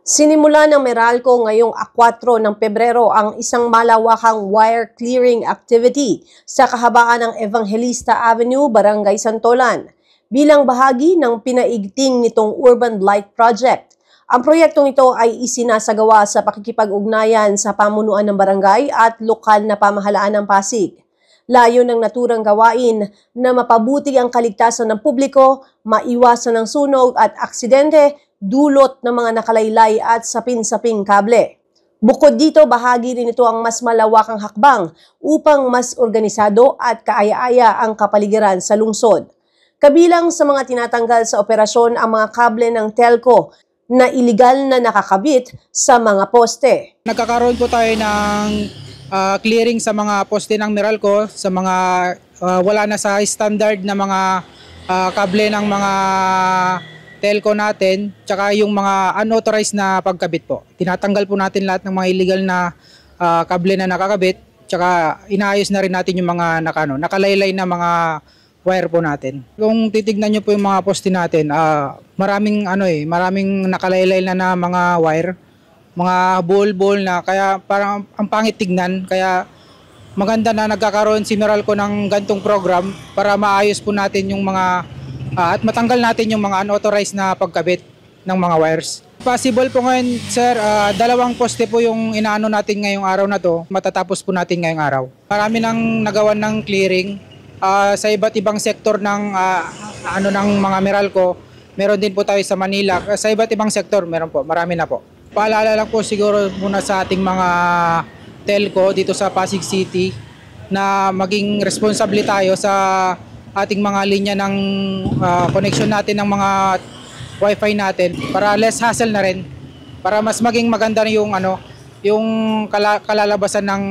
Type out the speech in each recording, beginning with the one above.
Sinimula ng Meralco ngayong 4 ng Pebrero ang isang malawakang wire clearing activity sa kahabaan ng Evangelista Avenue, Barangay Santolan, bilang bahagi ng pinaigting nitong Urban Light Project. Ang proyektong ito ay isinasagawa sa pakikipag-ugnayan sa pamunuan ng barangay at lokal na pamahalaan ng Pasig. Layo ng naturang gawain na mapabuti ang kaligtasan ng publiko, maiwasan ng sunog at aksidente dulot ng mga nakalaylay at sapin-saping kable. Bukod dito, bahagi rin ito ang mas malawakang hakbang upang mas organisado at kaaya-aya ang kapaligiran sa lungsod. Kabilang sa mga tinatanggal sa operasyon ang mga kable ng telco na iligal na nakakabit sa mga poste. Nagkakaroon po tayo ng clearing sa mga poste ng Meralco, sa mga wala na sa standard na mga kable ng mga telco natin, tsaka yung mga unauthorized na pagkabit po. Tinatanggal po natin lahat ng mga illegal na kable na nakakabit, tsaka inaayos na rin natin yung mga nakalaylay na mga wire po natin. Kung titignan nyo po yung mga poste natin, maraming nakalaylay na mga wire, mga ball na kaya parang ang pangit tignan, kaya maganda na nagkakaroon si Meralco ng gantong program para maayos po natin yung mga at matanggal natin yung mga unauthorized na pagkabit ng mga wires. Possible po ngayon, sir, 2 poste po yung inaano natin ngayong araw na to, matatapos po natin ngayong araw. Marami nang nagawan ng clearing sa iba't ibang sektor ng ng mga Meralco. Meron din po tayo sa Manila. Sa iba't ibang sektor, meron po, marami na po. Paalala lang po siguro muna sa ating mga telco dito sa Pasig City na maging responsable tayo sa ating mga linya ng connection natin ng mga wifi natin para less hassle na rin, para mas maging maganda yung kalalabasan ng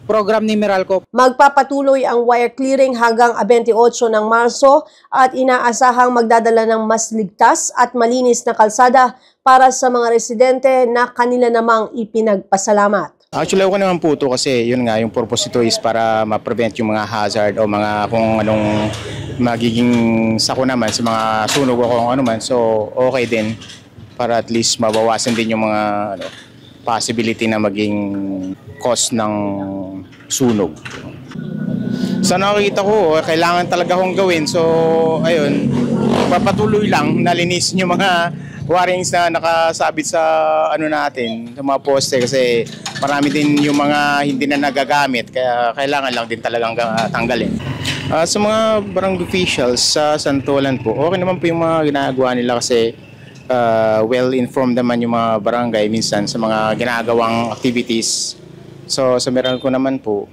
program ni Meralco. Magpapatuloy ang wire clearing hanggang 28 ng Marso at inaasahang magdadala ng mas ligtas at malinis na kalsada para sa mga residente na kanila namang ipinagpasalamat. Actually, ako naman po ito kasi yun nga, yung purpose ito is para ma-prevent yung mga hazard o mga kung anong magiging sako naman sa mga sunog o kung ano man. So, okay din para at least mabawasan din yung mga possibility na maging cause ng sunog. Sa nakikita ko, kailangan talaga akong gawin. So, ayun, papatuloy lang, nalinisin yung mga warings na nakasabit sa natin, sa mga poste kasi marami din yung mga hindi na nagagamit kaya kailangan lang din talagang tanggalin. Sa mga barangay officials sa Santolan po, okay naman po yung mga ginagawa nila kasi well-informed naman yung mga barangay minsan sa mga ginagawang activities. So sa Meralco naman po,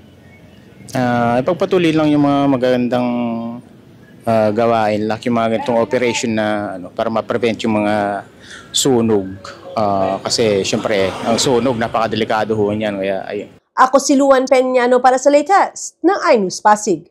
ipagpatuloy lang yung mga magagandang gawain, like yung mga ganitong operation na para ma-prevent yung mga sunog. Kasi syempre, ang sunog napakadelikado ho niyan. Kaya ayun. Ako si Luan Peñano para sa latest ng iNews Pasig.